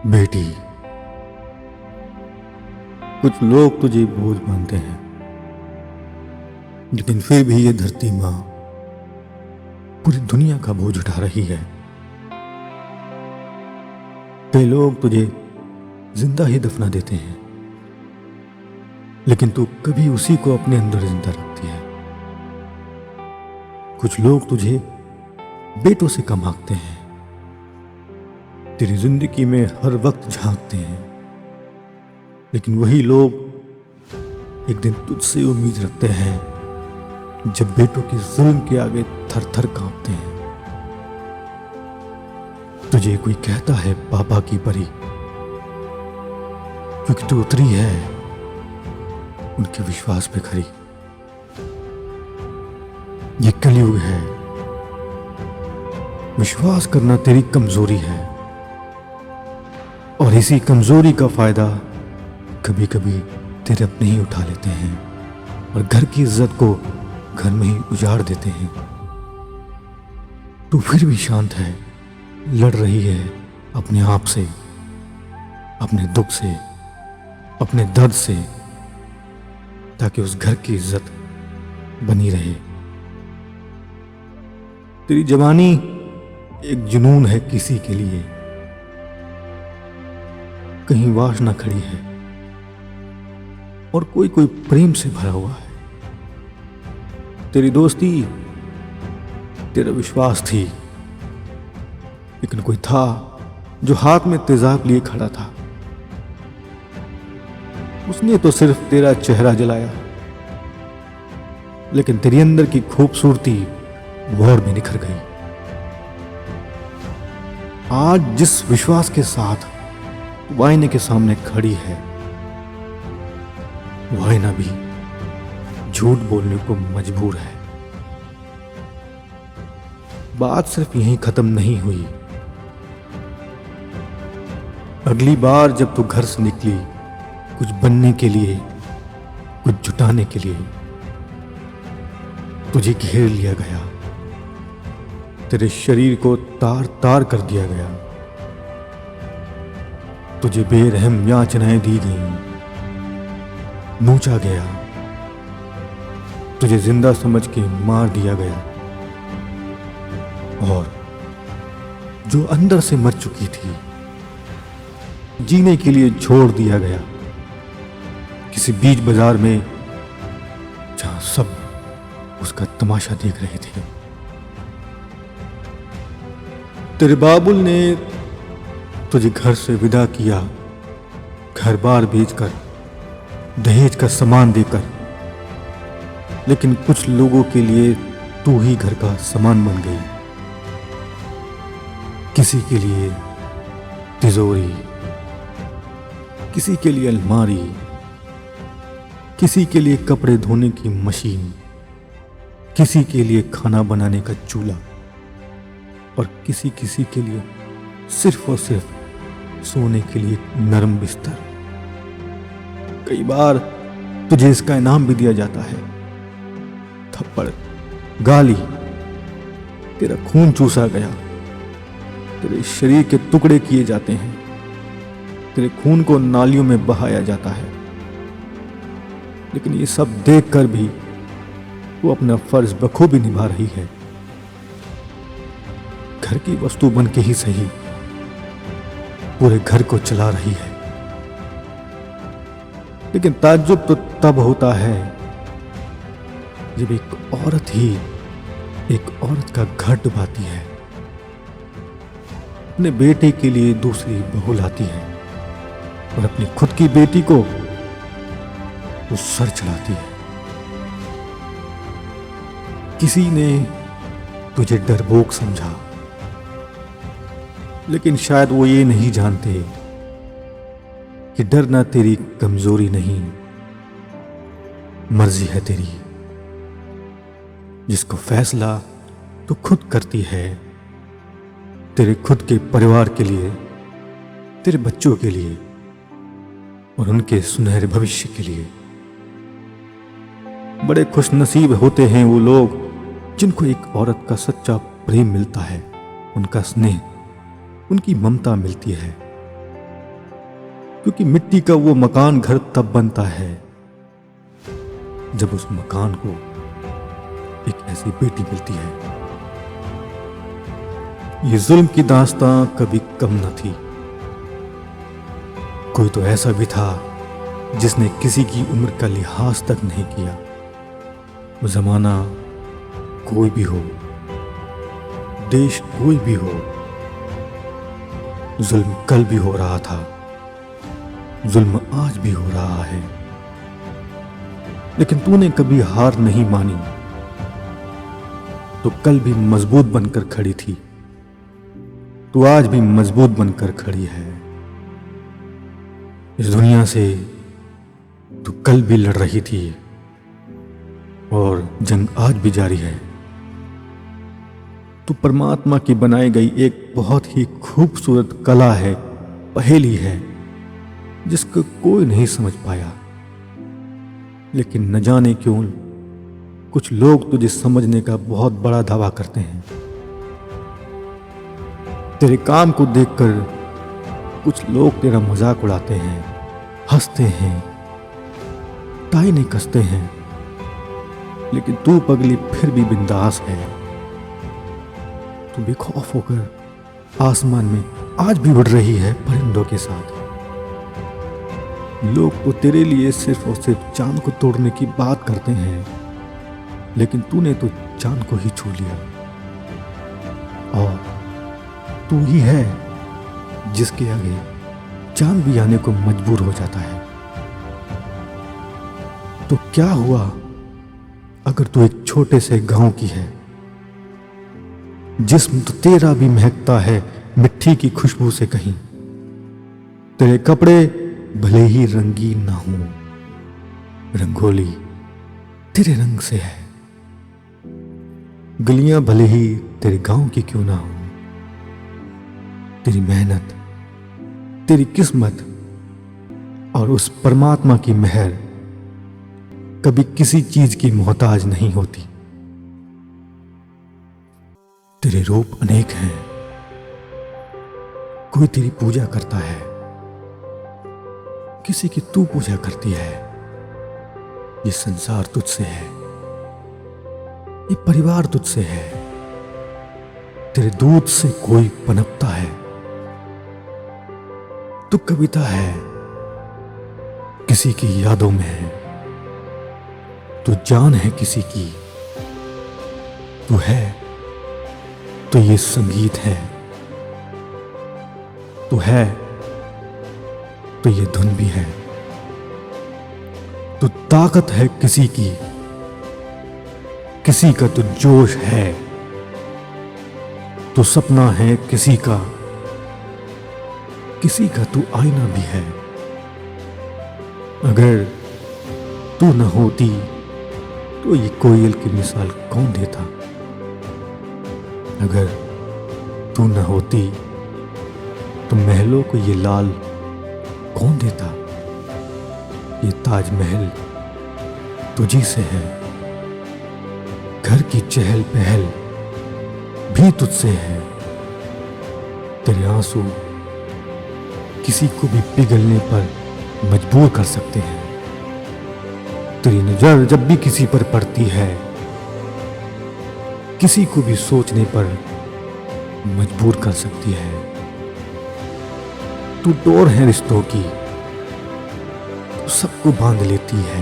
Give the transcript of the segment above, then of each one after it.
बेटी, कुछ लोग तुझे बोझ मानते हैं, लेकिन फिर भी ये धरती माँ पूरी दुनिया का बोझ उठा रही है। कई लोग तुझे जिंदा ही दफना देते हैं, लेकिन तू कभी उसी को अपने अंदर जिंदा रखती है। कुछ लोग तुझे बेटों से कम आंकते हैं, तेरी जिंदगी में हर वक्त झांकते हैं, लेकिन वही लोग एक दिन तुझसे उम्मीद रखते हैं जब बेटों की जुल्म के आगे थर थर कांपते हैं। तुझे कोई कहता है पापा की परी, क्योंकि तू उतरी है उनके विश्वास पे खरी। ये कलयुग है, विश्वास करना तेरी कमजोरी है, और इसी कमजोरी का फायदा कभी कभी तेरे अपने ही उठा लेते हैं और घर की इज्जत को घर में ही उजाड़ देते हैं। तू फिर भी शांत है, लड़ रही है अपने आप से, अपने दुख से, अपने दर्द से, ताकि उस घर की इज्जत बनी रहे। तेरी जवानी एक जुनून है किसी के लिए, कहीं वासना खड़ी है और कोई कोई प्रेम से भरा हुआ है। तेरी दोस्ती तेरा विश्वास थी, लेकिन कोई था जो हाथ में तेजाब लिए खड़ा था। उसने तो सिर्फ तेरा चेहरा जलाया, लेकिन तेरी अंदर की खूबसूरती वॉर में निखर गई। आज जिस विश्वास के साथ वो आईने के सामने खड़ी है, वो आईना भी झूठ बोलने को मजबूर है। बात सिर्फ यहीं खत्म नहीं हुई। अगली बार जब तू घर से निकली कुछ बनने के लिए, कुछ जुटाने के लिए, तुझे घेर लिया गया, तेरे शरीर को तार तार कर दिया गया, तुझे बेरहम याचनाएं दी गईं, नोचा गया, तुझे जिंदा समझ के मार दिया गया, और जो अंदर से मर चुकी थी जीने के लिए छोड़ दिया गया किसी बीच बाजार में, जहां सब उसका तमाशा देख रहे थे। तेरे बाबुल ने तुझे घर से विदा किया, घर बार बेचकर, दहेज का सामान देकर, लेकिन कुछ लोगों के लिए तू ही घर का सामान बन गई। किसी के लिए तिजोरी, किसी के लिए अलमारी, किसी के लिए कपड़े धोने की मशीन, किसी के लिए खाना बनाने का चूल्हा, और किसी किसी के लिए सिर्फ और सिर्फ सोने के लिए नरम बिस्तर। कई बार तुझे इसका इनाम भी दिया जाता है, थप्पड़, गाली, तेरा खून चूसा गया, तेरे शरीर के टुकड़े किए जाते हैं, तेरे खून को नालियों में बहाया जाता है, लेकिन ये सब देखकर भी वो अपना फर्ज बखूबी निभा रही है। घर की वस्तु बन के ही सही पूरे घर को चला रही है। लेकिन ताज्जुब तो तब होता है जब एक औरत ही एक औरत का घर डुबाती है, अपने बेटे के लिए दूसरी बहू लाती है और अपनी खुद की बेटी को वो सर चढ़ाती है। किसी ने तुझे डरपोक समझा, लेकिन शायद वो ये नहीं जानते कि डरना तेरी कमजोरी नहीं, मर्जी है तेरी, जिसको फैसला तू खुद करती है, तेरे खुद के परिवार के लिए, तेरे बच्चों के लिए और उनके सुनहरे भविष्य के लिए। बड़े खुशनसीब होते हैं वो लोग जिनको एक औरत का सच्चा प्रेम मिलता है, उनका स्नेह, उनकी ममता मिलती है, क्योंकि मिट्टी का वो मकान घर तब बनता है जब उस मकान को एक ऐसी बेटी मिलती है। ये जुल्म की दास्तां कभी कम न थी। कोई तो ऐसा भी था जिसने किसी की उम्र का लिहाज तक नहीं किया। वो जमाना कोई भी हो, देश कोई भी हो, जुल्म कल भी हो रहा था, जुल्म आज भी हो रहा है। लेकिन तूने कभी हार नहीं मानी, तो कल भी मजबूत बनकर खड़ी थी, तू आज भी मजबूत बनकर खड़ी है। इस दुनिया से तू कल भी लड़ रही थी और जंग आज भी जारी है। तू परमात्मा की बनाई गई एक बहुत ही खूबसूरत कला है, पहेली है, जिसको कोई नहीं समझ पाया। लेकिन न जाने क्यों कुछ लोग तुझे समझने का बहुत बड़ा दावा करते हैं। तेरे काम को देखकर कुछ लोग तेरा मजाक उड़ाते हैं, हंसते हैं, ताने कसते हैं। लेकिन तू पगली फिर भी बिंदास है। तू बेखौफ होकर आसमान में आज भी उड़ रही है परिंदों के साथ। लोग तो तेरे लिए सिर्फ और सिर्फ चांद को तोड़ने की बात करते हैं, लेकिन तूने तो चांद को ही छू लिया। और तू ही है जिसके आगे चांद भी आने को मजबूर हो जाता है। तो क्या हुआ अगर तू एक छोटे से गांव की है? जिस्म तो तेरा भी महकता है मिट्टी की खुशबू से कहीं। तेरे कपड़े भले ही रंगीन ना हो, रंगोली तेरे रंग से है। गलियां भले ही तेरे गांव की क्यों ना हो, तेरी मेहनत, तेरी किस्मत और उस परमात्मा की मेहर कभी किसी चीज की मोहताज नहीं होती। तेरे रूप अनेक हैं, कोई तेरी पूजा करता है, किसी की तू पूजा करती है। ये संसार तुझसे है, ये परिवार तुझसे है। तेरे दूध से कोई पनपता है। तू कविता है, किसी की यादों में है। तू जान है किसी की। तू है तो ये संगीत है। तू है तो ये धुन भी है। तू ताकत है किसी की, किसी का तू जोश है। तू सपना है किसी का, किसी का तू आईना भी है। अगर तू न होती तो ये कोयल की मिसाल कौन देता? अगर तू न होती तो महलों को ये लाल कौन देता? ये ताजमहल तुझी से है। घर की चहल पहल भी तुझसे है। तेरे आंसू किसी को भी पिघलने पर मजबूर कर सकते हैं। तेरी नजर जब भी किसी पर पड़ती है, किसी को भी सोचने पर मजबूर कर सकती है। तू डोर है रिश्तों की, तू सबको बांध लेती है।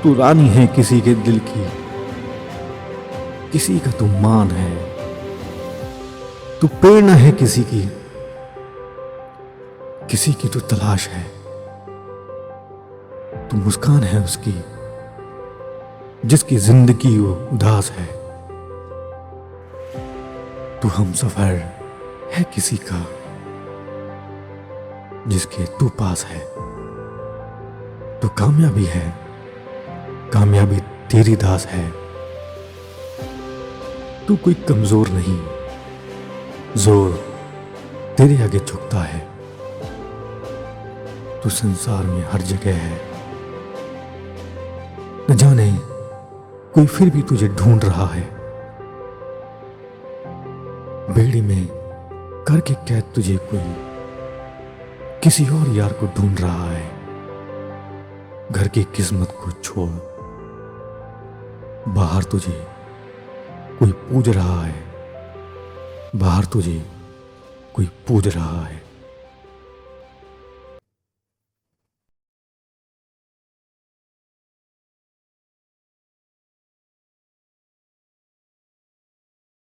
तू रानी है किसी के दिल की, किसी का तू मान है। तू प्रेरणा है किसी की, किसी की तू तलाश है। तू मुस्कान है उसकी, जिसकी जिंदगी वो उदास है। तू हमसफर है किसी का, जिसके तू पास है। तू कामयाबी है, कामयाबी तेरी दास है। तू कोई कमजोर नहीं, जोर तेरे आगे झुकता है। तू संसार में हर जगह है। न जाने कोई फिर भी तुझे ढूंढ रहा है। बेड़ी में करके कैद तुझे कोई किसी और यार को ढूंढ रहा है। घर की किस्मत को छोड़, बाहर तुझे कोई पूज रहा है, बाहर तुझे कोई पूज रहा है।